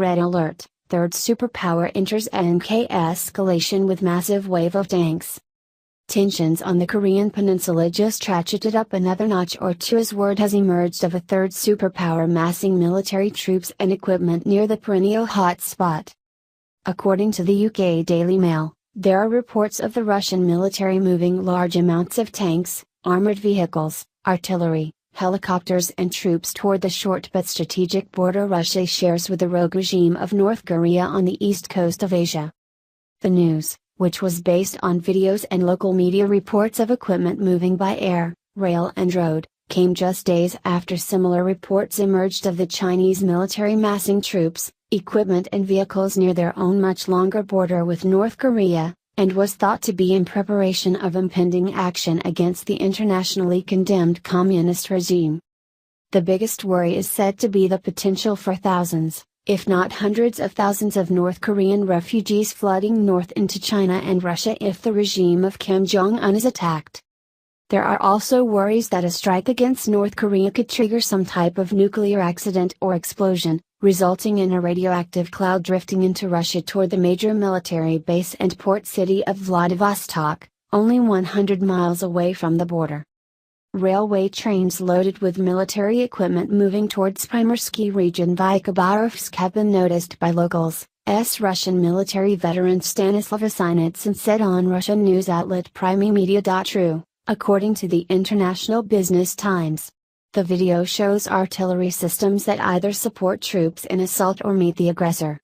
Red alert, third superpower enters NK escalation with massive wave of tanks. Tensions on the Korean peninsula just ratcheted up another notch or two as word has emerged of a third superpower massing military troops and equipment near the perennial hot spot. According to the UK Daily Mail, there are reports of the Russian military moving large amounts of tanks, armored vehicles, artillery, helicopters and troops toward the short but strategic border Russia shares with the rogue regime of North Korea on the east coast of Asia. The news, which was based on videos and local media reports of equipment moving by air, rail and road, came just days after similar reports emerged of the Chinese military massing troops, equipment and vehicles near their own much longer border with North Korea, and was thought to be in preparation of impending action against the internationally condemned communist regime. The biggest worry is said to be the potential for thousands, if not hundreds of thousands of North Korean refugees flooding north into China and Russia if the regime of Kim Jong-un is attacked. There are also worries that a strike against North Korea could trigger some type of nuclear accident or explosion, resulting in a radioactive cloud drifting into Russia toward the major military base and port city of Vladivostok, only 100 miles away from the border. Railway trains loaded with military equipment moving towards Primorsky region via Khabarovsk have been noticed by locals, Russian military veteran Stanislav Asinitsin said on Russian news outlet Primemedia.ru, according to the International Business Times. The video shows artillery systems that either support troops in assault or meet the aggressor.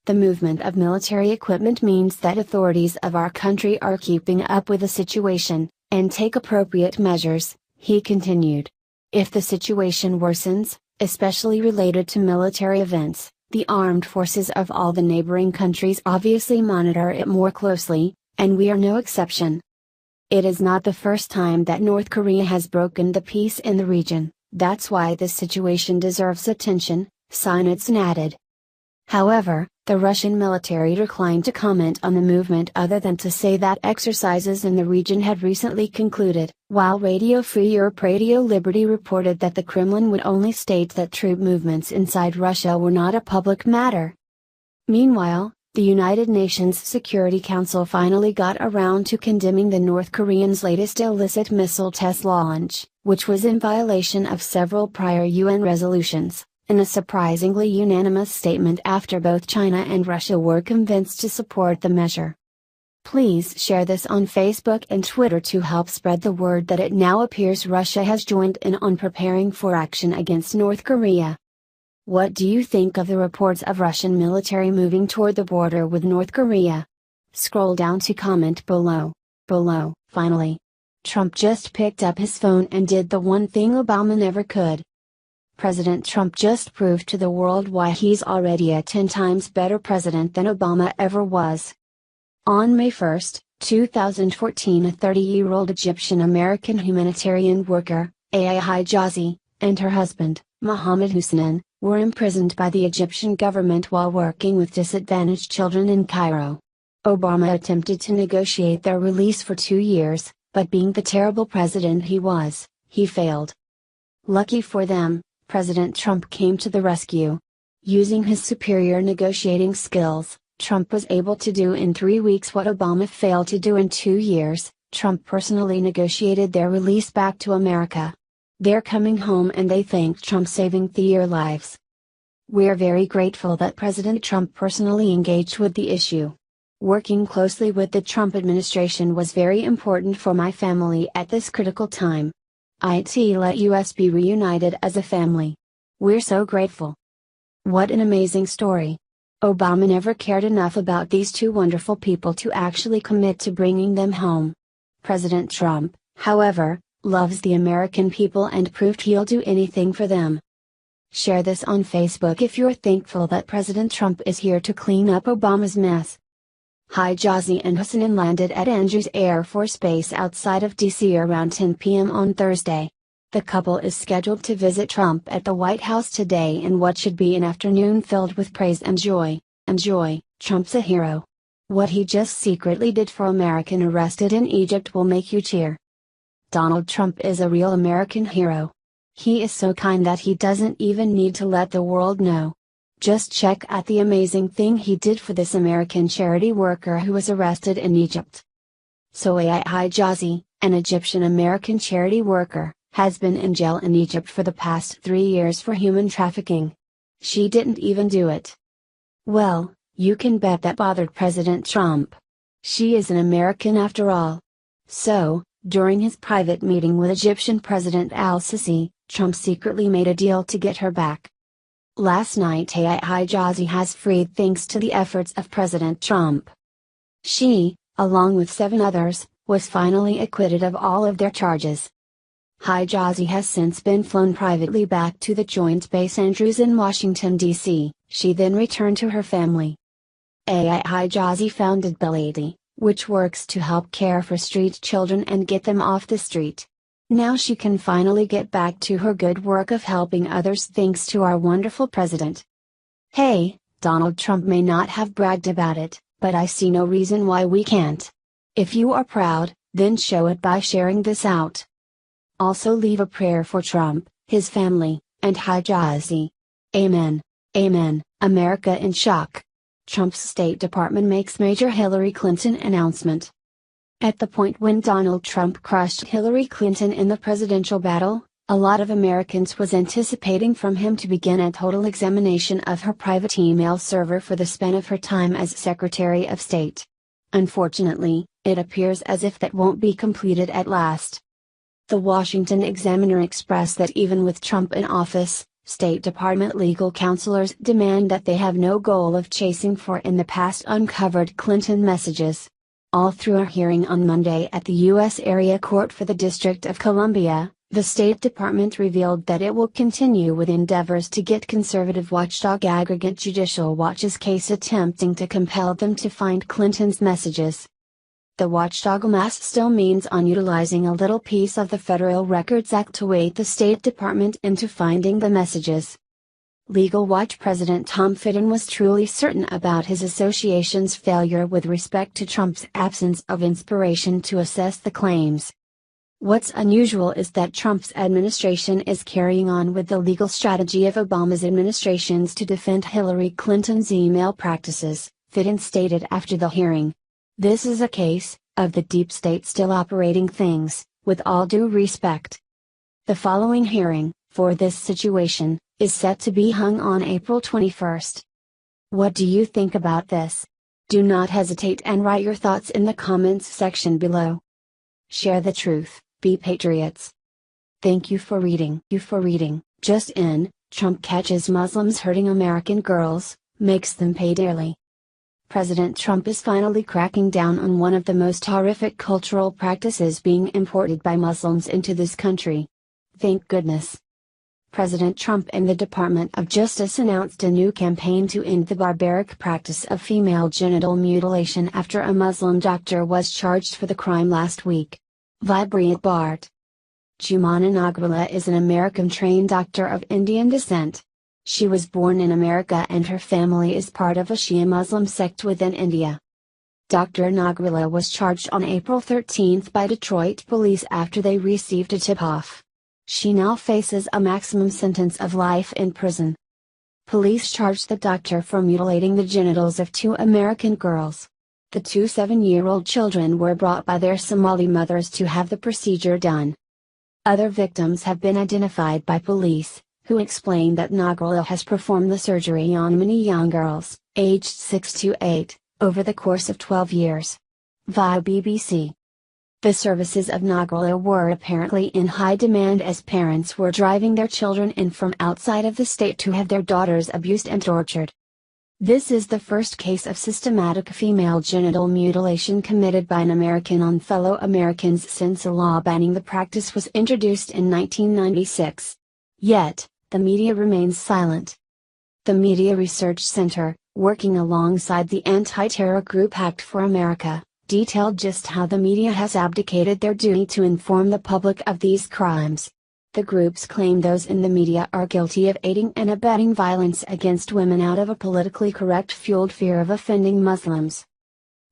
The movement of military equipment means that authorities of our country are keeping up with the situation, and take appropriate measures, he continued. If the situation worsens, especially related to military events, the armed forces of all the neighboring countries obviously monitor it more closely, and we are no exception. It is not the first time that North Korea has broken the peace in the region, that's why this situation deserves attention, Sinitsin added. However, the Russian military declined to comment on the movement other than to say that exercises in the region had recently concluded, while Radio Free Europe Radio Liberty reported that the Kremlin would only state that troop movements inside Russia were not a public matter. Meanwhile, the United Nations Security Council finally got around to condemning the North Koreans' latest illicit missile test launch, which was in violation of several prior UN resolutions, in a surprisingly unanimous statement after both China and Russia were convinced to support the measure. Please share this on Facebook and Twitter to help spread the word that it now appears Russia has joined in on preparing for action against North Korea. What do you think of the reports of Russian military moving toward the border with North Korea? Scroll down to comment below. Finally, Trump just picked up his phone and did the one thing Obama never could. President Trump just proved to the world why he's already a 10 times better president than Obama ever was. On May 1, 2014, a 30-year-old Egyptian-American humanitarian worker, Aya Hijazi, and her husband, Mohammed Hussein, were imprisoned by the Egyptian government while working with disadvantaged children in Cairo. Obama attempted to negotiate their release for 2 years, but being the terrible president he was, he failed. Lucky for them, President Trump came to the rescue. Using his superior negotiating skills, Trump was able to do in 3 weeks what Obama failed to do in 2 years. Trump personally negotiated their release back to America. They're coming home and they thank Trump saving their lives. We're very grateful that President Trump personally engaged with the issue. Working closely with the Trump administration was very important for my family at this critical time. It let us be reunited as a family. We're so grateful. What an amazing story. Obama never cared enough about these two wonderful people to actually commit to bringing them home. President Trump, however, loves the American people and proved he'll do anything for them. Share this on Facebook if you're thankful that President Trump is here to clean up Obama's mess. Hijazi and Hussein landed at Andrews Air Force Base outside of D.C. around 10 p.m. on Thursday. The couple is scheduled to visit Trump at the White House today in what should be an afternoon filled with praise and joy. Trump's a hero. What he just secretly did for American arrested in Egypt will make you cheer. Donald Trump is a real American hero. He is so kind that he doesn't even need to let the world know. Just check out the amazing thing he did for this American charity worker who was arrested in Egypt. Sohail Hijazi, an Egyptian-American charity worker, has been in jail in Egypt for the past 3 years for human trafficking. She didn't even do it. Well, you can bet that bothered President Trump. She is an American after all. So, during his private meeting with Egyptian President al-Sisi, Trump secretly made a deal to get her back. Last night Hijazi has freed thanks to the efforts of President Trump. She, along with 7 others, was finally acquitted of all of their charges. Hijazi has since been flown privately back to the Joint Base Andrews in Washington, D.C. She then returned to her family. Hijazi founded Belady, which works to help care for street children and get them off the street. Now she can finally get back to her good work of helping others thanks to our wonderful president. Hey, Donald Trump may not have bragged about it, but I see no reason why we can't. If you are proud, then show it by sharing this out. Also leave a prayer for Trump, his family, and Hijazi. Amen. Amen. America in shock. Trump's State Department makes major Hillary Clinton announcement. At the point when Donald Trump crushed Hillary Clinton in the presidential battle, a lot of Americans was anticipating from him to begin a total examination of her private email server for the span of her time as Secretary of State. Unfortunately, it appears as if that won't be completed at last. The Washington Examiner expressed that even with Trump in office, State Department legal counselors demand that they have no goal of chasing for in the past uncovered Clinton messages. All through a hearing on Monday at the U.S. Area Court for the District of Columbia, the State Department revealed that it will continue with endeavors to get conservative watchdog Aggregate Judicial Watch's case attempting to compel them to find Clinton's messages. The watchdog mass still means on utilizing a little piece of the Federal Records Act to weight the State Department into finding the messages. Legal Watch President Tom Fitton was truly certain about his association's failure with respect to Trump's absence of inspiration to assess the claims. What's unusual is that Trump's administration is carrying on with the legal strategy of Obama's administrations to defend Hillary Clinton's email practices, Fitton stated after the hearing. This is a case of the deep state still operating things, with all due respect. The following hearing, for this situation, is set to be hung on April 21st. What do you think about this? Do not hesitate and write your thoughts in the comments section below. Share the truth, be patriots. Thank you for reading. Just in, Trump catches Muslims hurting American girls, makes them pay dearly. President Trump is finally cracking down on one of the most horrific cultural practices being imported by Muslims into this country. Thank goodness. President Trump and the Department of Justice announced a new campaign to end the barbaric practice of female genital mutilation after a Muslim doctor was charged for the crime last week. Vibriat Bart. Jumana Nagrula is an American-trained doctor of Indian descent. She was born in America and her family is part of a Shia Muslim sect within India. Dr. Nagrula was charged on April 13 by Detroit police after they received a tip-off. She now faces a maximum sentence of life in prison. Police charged the doctor for mutilating the genitals of 2 American girls. The 2 7-year-old children were brought by their Somali mothers to have the procedure done. Other victims have been identified by police, who explained that Nagrula has performed the surgery on many young girls, aged 6 to 8, over the course of 12 years. Via BBC. The services of Nagrula were apparently in high demand as parents were driving their children in from outside of the state to have their daughters abused and tortured. This is the first case of systematic female genital mutilation committed by an American on fellow Americans since a law banning the practice was introduced in 1996. Yet, the media remains silent. The Media Research Center, working alongside the anti-terror group Act for America, detailed just how the media has abdicated their duty to inform the public of these crimes. The groups claim those in the media are guilty of aiding and abetting violence against women out of a politically correct-fueled fear of offending Muslims.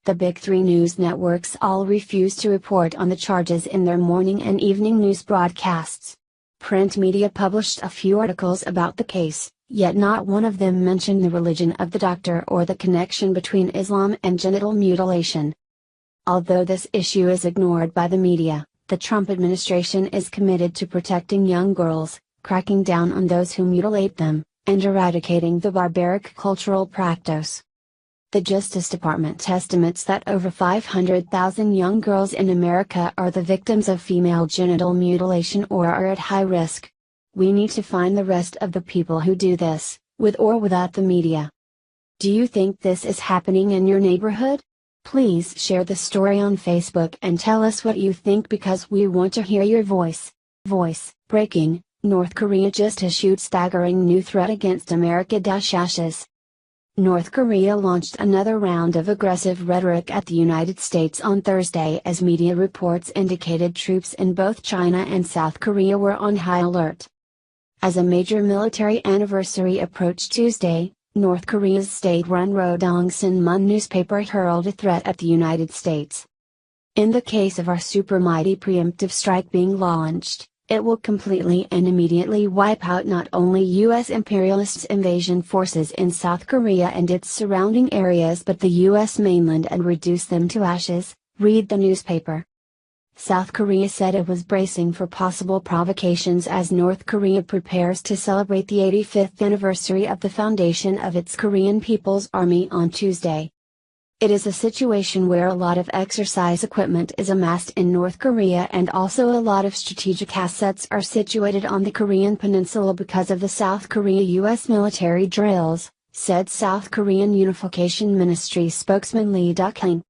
The big 3 news networks all refuse to report on the charges in their morning and evening news broadcasts. Print media published a few articles about the case, yet not one of them mentioned the religion of the doctor or the connection between Islam and genital mutilation. Although this issue is ignored by the media, the Trump administration is committed to protecting young girls, cracking down on those who mutilate them, and eradicating the barbaric cultural practice. The Justice Department estimates that over 500,000 young girls in America are the victims of female genital mutilation or are at high risk. We need to find the rest of the people who do this, with or without the media. Do you think this is happening in your neighborhood? Please share the story on Facebook and tell us what you think because we want to hear your voice. Breaking, North Korea just issued staggering new threat against America-Ashes. North Korea launched another round of aggressive rhetoric at the United States on Thursday as media reports indicated troops in both China and South Korea were on high alert. As a major military anniversary approached Tuesday, North Korea's state-run Rodong Sinmun newspaper hurled a threat at the United States. In the case of our super mighty preemptive strike being launched, it will completely and immediately wipe out not only U.S. imperialist invasion forces in South Korea and its surrounding areas but the U.S. mainland and reduce them to ashes, read the newspaper. South Korea said it was bracing for possible provocations as North Korea prepares to celebrate the 85th anniversary of the foundation of its Korean People's Army on Tuesday. It is a situation where a lot of exercise equipment is amassed in North Korea and also a lot of strategic assets are situated on the Korean peninsula because of the South Korea-US military drills, said South Korean Unification Ministry spokesman Lee Duk-hang.